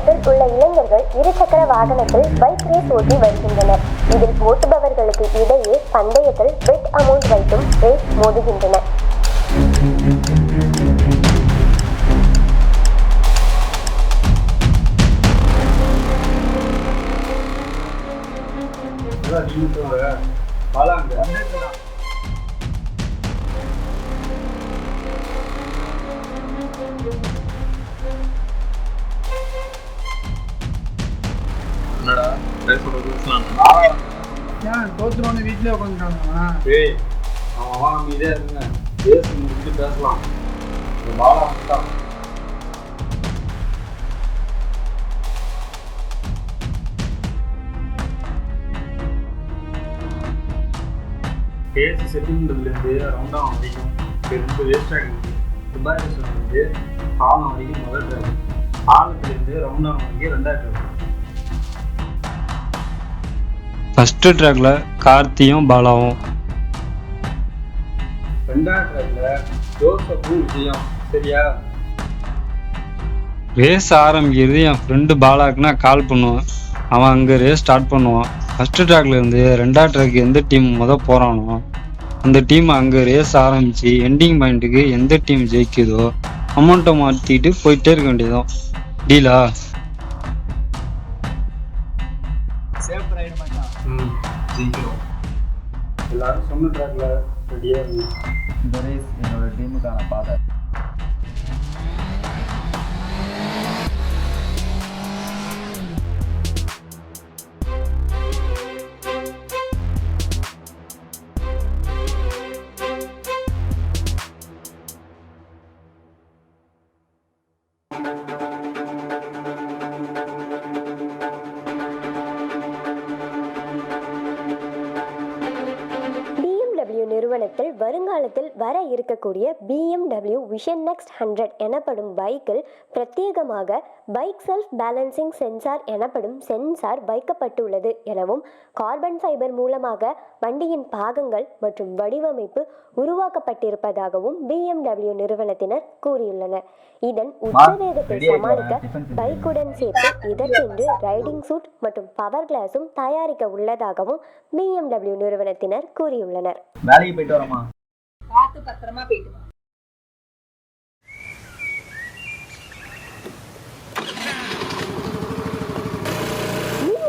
நகரத்தில் உள்ள இளைஞர்கள் இருசக்கர வாகனத்தில் பைக் ரேஸ் ஓட்டி வருகின்றனர். இதில் ஓட்டுபவர்களுக்கு இடையே பந்தயத்தில் பெட் அமௌண்ட் வைத்தும் ரேஸ் மோதுகின்றனர். தோத்துருவான்னு வீட்லயே உட்காந்துட்டானுங்களா? அவன் இதே இருங்க பேசி முடிச்சு பேசலாம். பாலா பேசி செட்டில்மெண்ட்லேருந்து ரவுண்டாக வரைக்கும் ரொம்ப வேஸ்ட் ஆகிடுச்சு. துபாய் ரெஸ்டாரண்ட்லேருந்து ஆலம் வரைக்கும் முதல் ட்ராக், ஆலத்துலேருந்து ரவுண்டாக வரைக்கும் ரெண்டாவது ட்ராக். ஃபர்ஸ்ட் ட்ராக்ல கார்த்தியும் பாலாவும், ரெண்டாவது ட்ராக்ல ஜோசப்பும் விஜயம். சரியா? ரேஸ் ஆரம்பிக்கிறது என் ஃப்ரெண்டு பாலாக்குன்னா கால் பண்ணுவேன். அவன் அங்கே ரேஸ் ஸ்டார்ட் பண்ணுவான். ஃபர்ஸ்ட் ட்ராக்ல இருந்து ரெண்டாவது ட்ராக் எந்த டீம் போகிறானோ அந்த டீம் அங்கே ரேஸ் ஆரம்பித்து எண்டிங் பாயிண்ட்டுக்கு எந்த டீம் ஜெயிக்குதோ அமௌண்ட்டை மாற்றிட்டு போயிட்டே இருக்க வேண்டியதும். டீலா? சேஃப் ரைடு மாட்டான். ஜெயிக்கிறோம். எல்லாரும் சொன்ன ட்ராக்ல ரெடியாக இருக்கு. இந்த ரேஸ் என்னோட டீமுக்கான பாதை. நிறுவனத்தில் வருங்காலத்தில் வர இருக்கக்கூடிய BMW விஷன் நெக்ஸ்ட் 100 எனப்படும் பைக்கில் பிரத்யேகமாக பைக் செல்ஃப் பேலன்சிங் சென்சார் எனப்படும் சென்சார் வைக்கப்பட்டுள்ளது எனவும் கார்பன் ஃபைபர் மூலமாக வண்டியின் பாகங்கள் மற்றும் வடிவமைப்பு உருவாக்கப்பட்டிருப்பதாகவும் BMW நிறுவனத்தினர் கூறியுள்ளனர். இதன் உச்சவேகத்தை சமாளிக்க பைக்குடன் சேர்த்து இதற்கென்று ரைடிங் சூட் மற்றும் பவர் கிளாஸும் தயாரிக்க உள்ளதாகவும் BMW நிறுவனத்தினர் கூறியுள்ளனர். வேலைக்கு போயிட்டு வரமா? பார்த்து பத்திரமா போயிட்டு வா.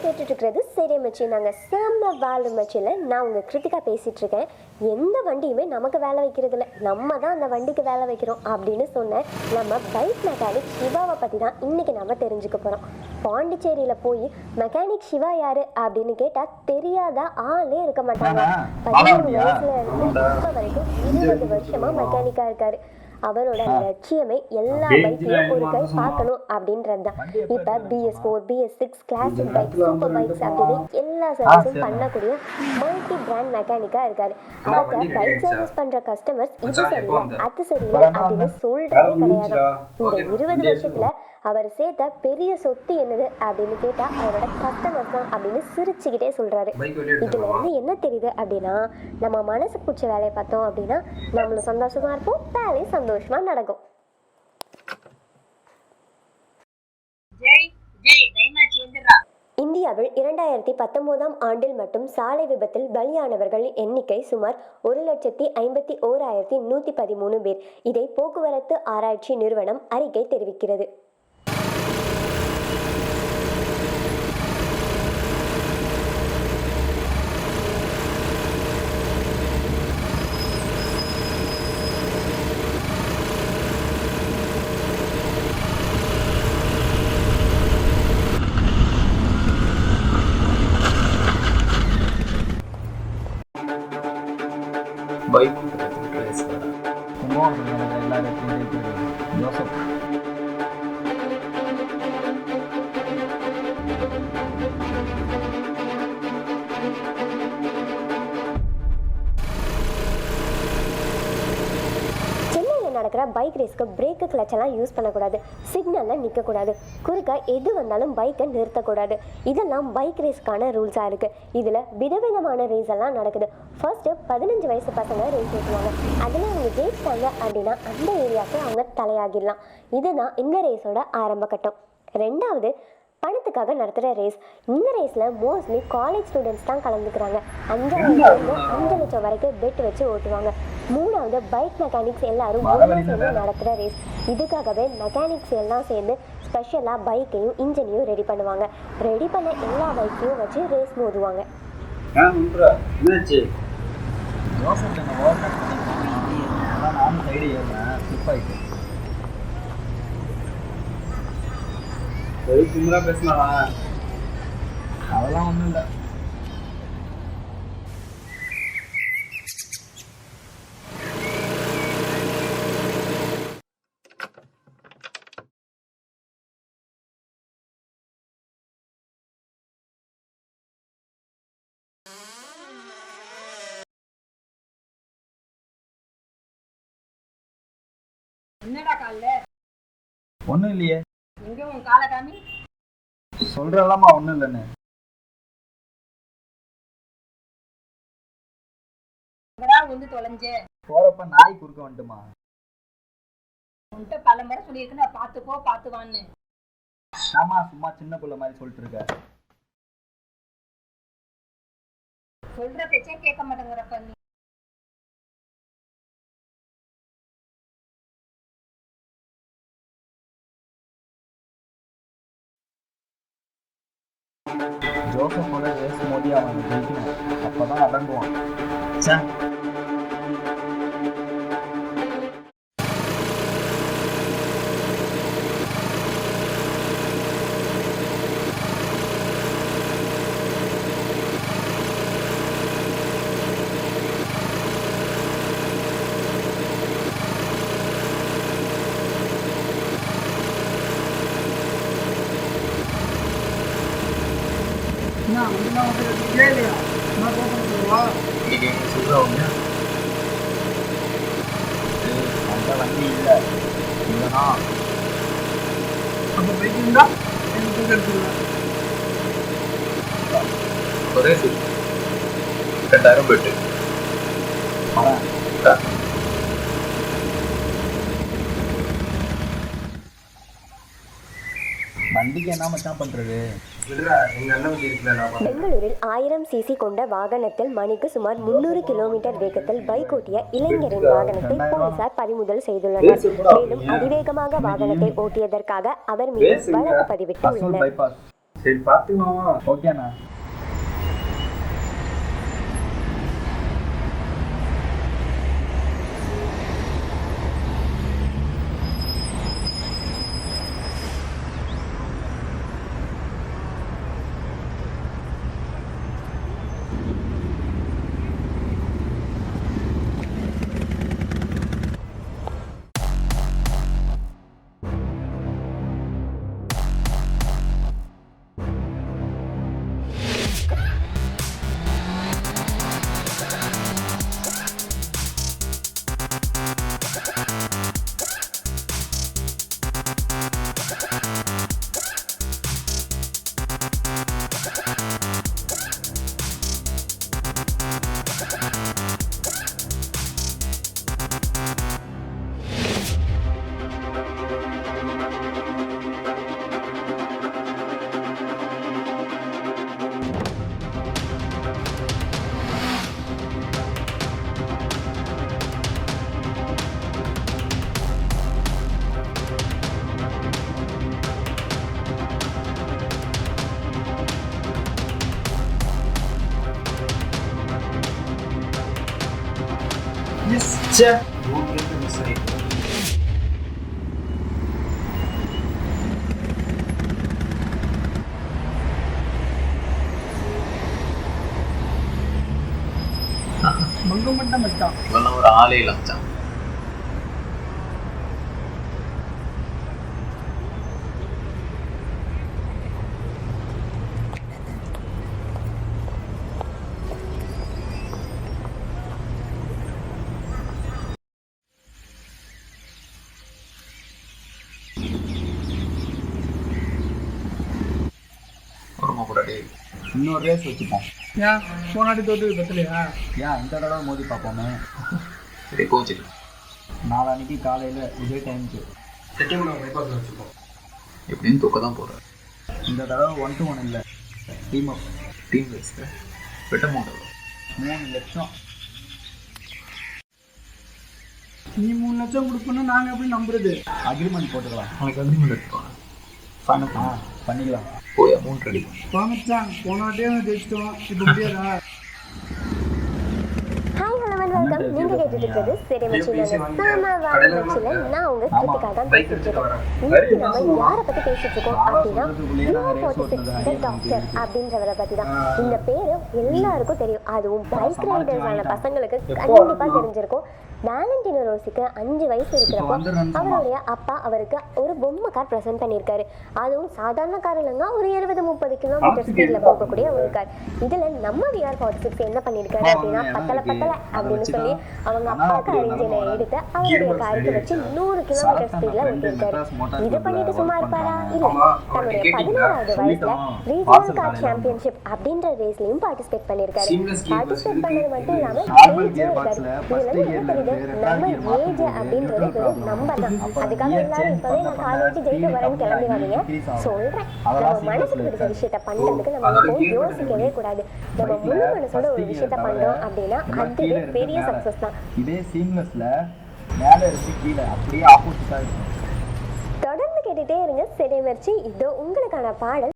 கேட்டுட்டு இருக்கிறது சரி மச்சி. நாங்கள் செம்ம வேலை மச்சியில் நான் உங்கள் கிருத்திகா பேசிகிட்டு இருக்கேன். எந்த வண்டியுமே நமக்கு வேலை வைக்கிறது இல்லை, நம்ம தான் அந்த வண்டிக்கு வேலை வைக்கிறோம் அப்படின்னு சொன்னேன். நம்ம பைக் மெக்கானிக் சிவாவை பற்றி தான் இன்றைக்கி நம்ம தெரிஞ்சுக்க போகிறோம். பாண்டிச்சேரியில் போய் மெக்கானிக் சிவா யார் அப்படின்னு கேட்டால் தெரியாத ஆளே இருக்க மாட்டாங்க. 13 வயசுல இருந்து இப்போ வரைக்கும் 20 வருஷமாக மெக்கானிக்காக இருக்காரு. அவரோட லட்சியமே எல்லா பைக்கையும் ஒரு கை பார்க்கணும் அப்படின்றது தான். இப்போ BS4, BS6, classic bike, super bikes அப்படின்னு எல்லா சர்வீஸும் பண்ணக்கூடிய மல்டி பிராண்ட் மெக்கானிக்காக இருக்காரு. அவர்கிட்ட பைக் சர்வீஸ் பண்ணுற கஸ்டமர்ஸ் இது சரியில்லை அது சரியில்லை அப்படின்னு சொல்கிறதே கிடையாது. இந்த 20 வருஷத்தில் அவர் சேர்த்த பெரிய சொத்து என்னது அப்படின்னு கேட்டால் அவரோட கஸ்டமர்ஸ் தான் அப்படின்னு சிரிச்சுக்கிட்டே சொல்கிறாரு. இதுல இருந்து என்ன தெரியுது அப்படின்னா, நம்ம மனசு பிடிச்ச வேலையை பார்த்தோம் அப்படின்னா நம்மளும் சந்தோஷமா இருப்போம், வேலையும் சந்தோஷமா நடக்கும். இந்தியாவில் 2019ஆம் ஆண்டில் மட்டும் சாலை விபத்தில் பலியானவர்களின் எண்ணிக்கை சுமார் 1,51,113 பேர். இதை போக்குவரத்து ஆராய்ச்சி நிறுவனம் அறிக்கை தெரிவிக்கிறது. பைக் ஜோசப் நடக்கிற பைக் ரேஸ்க்கு பிரேக்கு கிளச்செல்லாம் யூஸ் பண்ணக்கூடாது, சிக்னலில் நிற்கக்கூடாது, குறுக்க எது வந்தாலும் பைக்கை நிறுத்தக்கூடாது. இதெல்லாம் பைக் ரேஸ்க்கான ரூல்ஸாக இருக்குது. இதில் விதவிதமான ரேஸ் எல்லாம் நடக்குது. ஃபர்ஸ்ட்டு 15 வயசு பசங்க ரேஸ் ஓட்டுவாங்க. அதில் அவங்க ஜெயிச்சிட்டாங்க அப்படின்னா அந்த ஏரியாவுக்கு அவங்க தலையாகிடலாம். இதுதான் இந்த ரேஸோட ஆரம்ப கட்டம். ரெண்டாவது பணத்துக்காக நடத்துகிற ரேஸ். இந்த ரேஸில் மோஸ்ட்லி காலேஜ் ஸ்டூடெண்ட்ஸ் தான் கலந்துக்கிறாங்க. 5 லட்சம் வரைக்கும் பெட் வச்சு ஓட்டுவாங்க. மூணாவது பைக் மெக்கானிக்ஸ் எல்லாரும் ஒன்றா சேர்ந்து நடத்துகிற ரேஸ். இதுக்காகவே மெக்கானிக்ஸ் எல்லாம் சேர்ந்து ஸ்பெஷலாக பைக்கையும் இன்ஜினையும் ரெடி பண்ணுவாங்க. ரெடி பண்ண எல்லா பைக்கையும் வச்சு ரேஸ் மோதுவாங்க. என்னாச்சு? ஜோசப் என்ன ஓவர் பண்ணிக்கலாம், நானும் சைடு ஏறினேன், ஸ்லிப் ஆகிட்டு. சிம்ரா பேசினாவா? அதெல்லாம் ஒன்றும் இல்லை. என்னடா கால்ல ஒன்றும் இல்லையே. எங்க உன் காலை காமி. சொல்கிறல்லாமா ஒன்றும் இல்லைன்னு. எங்கடா வந்து தொலைஞ்ச? போகிறப்ப நாய் குறுக்க வந்துட்டுமா. உன்கிட்ட பல முறை சொல்லியிருக்கு, நான் பார்த்துக்கோ பார்த்துவான்னு. ஆமா, சும்மா சின்ன பிள்ளை மாதிரி சொல்லிட்டு இருக்க. சொல்ற பேச்சே கேட்க மாட்டேங்கிறப்ப நீ. ஜோசப்போட ரேஸ் மோதி அவன் ஜெயிக்கணும், அப்பதான் அடங்குவான். சே, இன்னைக்கு சொல்கிறவங்க அந்த வண்டி இல்லை இல்லைனா அந்த பைக் இருந்தா எனக்கு எடுத்துக்கலாம். ஒரே 2000 போயிட்டு வரேன். வண்டிக்கு என்ன மச்சான் பண்றது? எங்க அண்ணன் வண்டி இருக்குல்ல. பெங்களூரில் 1000 சிசி கொண்ட வாகனத்தில் மணிக்கு சுமார் 300 கிலோமீட்டர் வேகத்தில் பைக் ஓட்டிய இளைஞரின் வாகனத்தை போலீசார் பறிமுதல் செய்துள்ளனர். மேலும் அதிவேகமாக வாகனத்தை ஓட்டியதற்காக அவர் மீது வழக்கு பதிவிட்டு அசோல் உள்ளனர். பைபாஸ். சரி பார்த்துக்கலாமா? ஓகேண்ணா. சே, உங்களுக்கு மிஸ் ஆயிடுச்சு. மங்கமட்டம் மச்சான். இவெல்லாம் ஒரு ஆளே இல்லை மச்சான். இன்னொரு ரேஸ் வச்சுப்போம். ஏன் போனாடி தோட்டு பத்தலையா? ஏன் இந்த தடவை மோதி பார்ப்போமே. சரி கோச்சிட்டு நாளான்னைக்கு காலையில் இதே டைமுக்கு செட்டிமலை பைபாஸில் வச்சுப்போம். எப்படின்னு தூக்க தான் போகிறேன். இந்த தடவை 1-1 இல்லை, டீம் வைஸில் பெட்ட அமௌண்ட் 3 லட்சம். நீ 3 லட்சம் கொடுக்கணும், நாங்கள் எப்படி நம்புறது? அக்ரிமெண்ட் போட்டுக்கலாம். உனக்கு அக்ரிமெண்ட் எடுத்துக்கோங்க. ஃபைனல் பண்ணிக்கலாம். போய் அமௌண்ட் ரெடி. மச்சான் போனாட்டே ஜெயிச்சிட்டோம், இப்போ முடியாதா? Hi hello and welcome. நீங்க கேட்டுட்டு இருக்கிறது சரி மச்சில சாம வாழ மச்சில நான் உங்க கிருத்திகா தான் பேசிட்டு இருக்கேன். இன்னைக்கு நம்ம யாரை பத்தி பேசிட்டு இருக்கோம் அப்படின்னா UR46 டாக்டர் அப்படின்றவரை பத்தி தான். இந்த பேரு எல்லாருக்கும் தெரியும், அதுவும் பைக் ரைடர்ஸான பசங்களுக்கு கண்டிப்பா தெரிஞ்சிருக்கும். வேலண்டினோ ரோசிக்கு 5 வயசு இருக்கிறப்போ அவருடைய அப்பா அவருக்கு ஒரு பொம்மை கார் ப்ரெசென்ட் பண்ணியிருக்காரு. அதுவும் சாதாரண கார் இல்லைங்க, ஒரு 20-30 கிலோமீட்டர் ஸ்பீட்ல போகக்கூடிய ஒரு கார். இதுல நம்ம VR46 என்ன பண்ணியிருக்காரு அப்படின்னா பத்தலை அப்படின்னு சொல்லி அவங்க அப்பாவுக்கு அறிஞ்சனை எடுத்து அவருடைய காருக்கு வச்சு 100 கிலோமீட்டர் ஸ்பீட்ல ஓட்டியிருக்காரு. இது பண்ணிட்டு சும்மா இருப்பாரா? இல்ல, தன்னுடைய 16வது வயசுல ரீஜனல் கார் சாம்பியன்ஷிப் அப்படின்ற ரேஸ்லயும் பார்ட்டிசிபேட் பண்ணியிருக்காரு. பார்ட்டிசிபேட் பண்ணது மட்டும் இல்லாம ஜெயிச்சும் இருக்காரு. இதுல என்ன தெரியுது, நம்ம ஏஜ் அப்படின்றது வெறும் நம்பர் தான். அதுக்காக எல்லாரும் இப்பவே நான் கால் ஓட்டி ஜெயிக்க வரேன்னு கிளம்பி வரீங்க. சொல்றேன், நம்ம மனசுக்கு பிடிச்ச விஷயத்த பண்றதுக்கு நம்ம எப்பவும் யோசிக்கவே கூடாது. நம்ம முழு மனசோட ஒரு விஷயத்த பண்றோம் அப்படின்னா அதுவே பெரிய சக்சஸ் தான். இதே சீம்லெஸ்ல மேல இருந்து கீழே அப்படியே ஆப்போசிட்டா இருக்கும். தொடர்ந்து கேட்டுட்டே இருங்க சரி மச்சி. இதோ உங்களுக்கான பாடல்.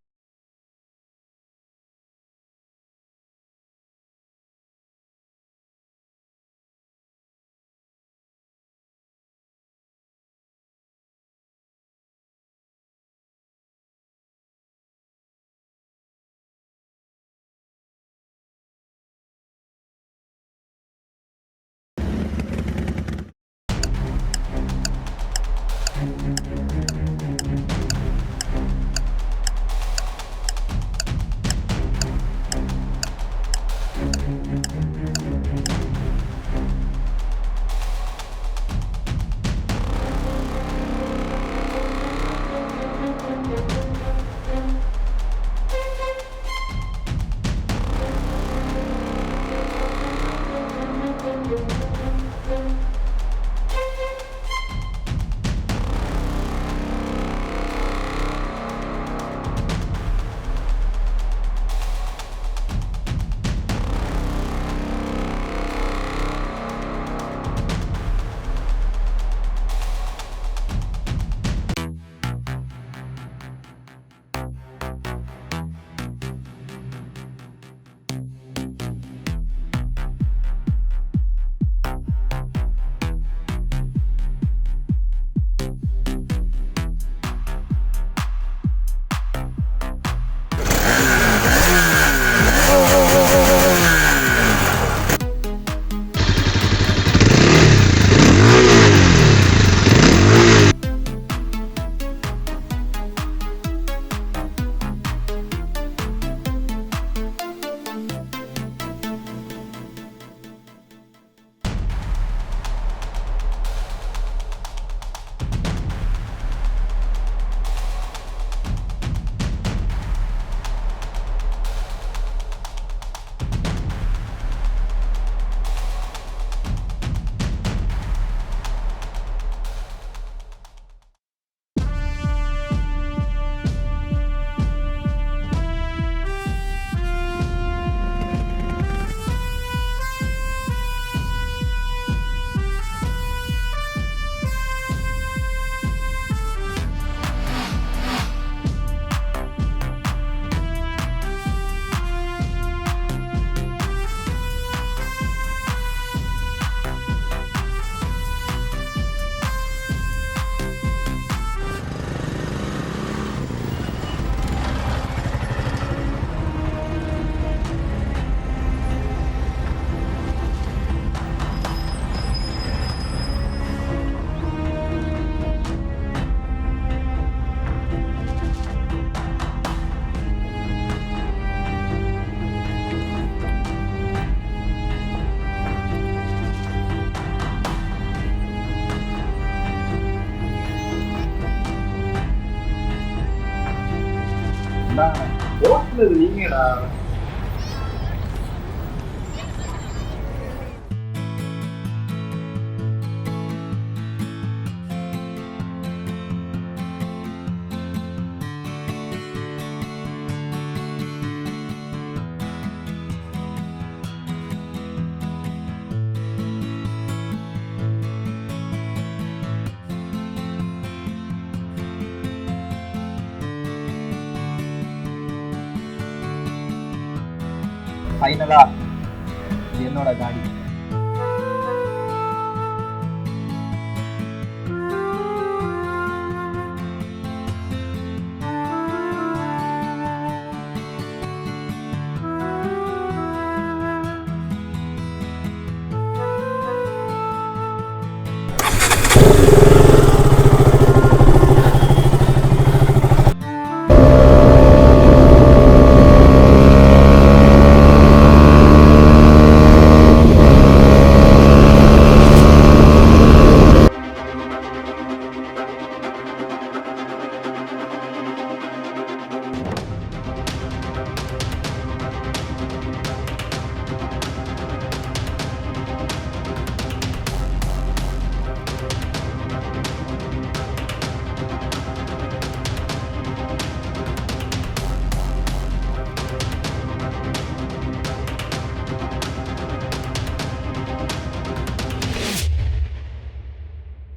ஓட்டுனது நீங்கடா. ஃபைனலாக என்னோட காடி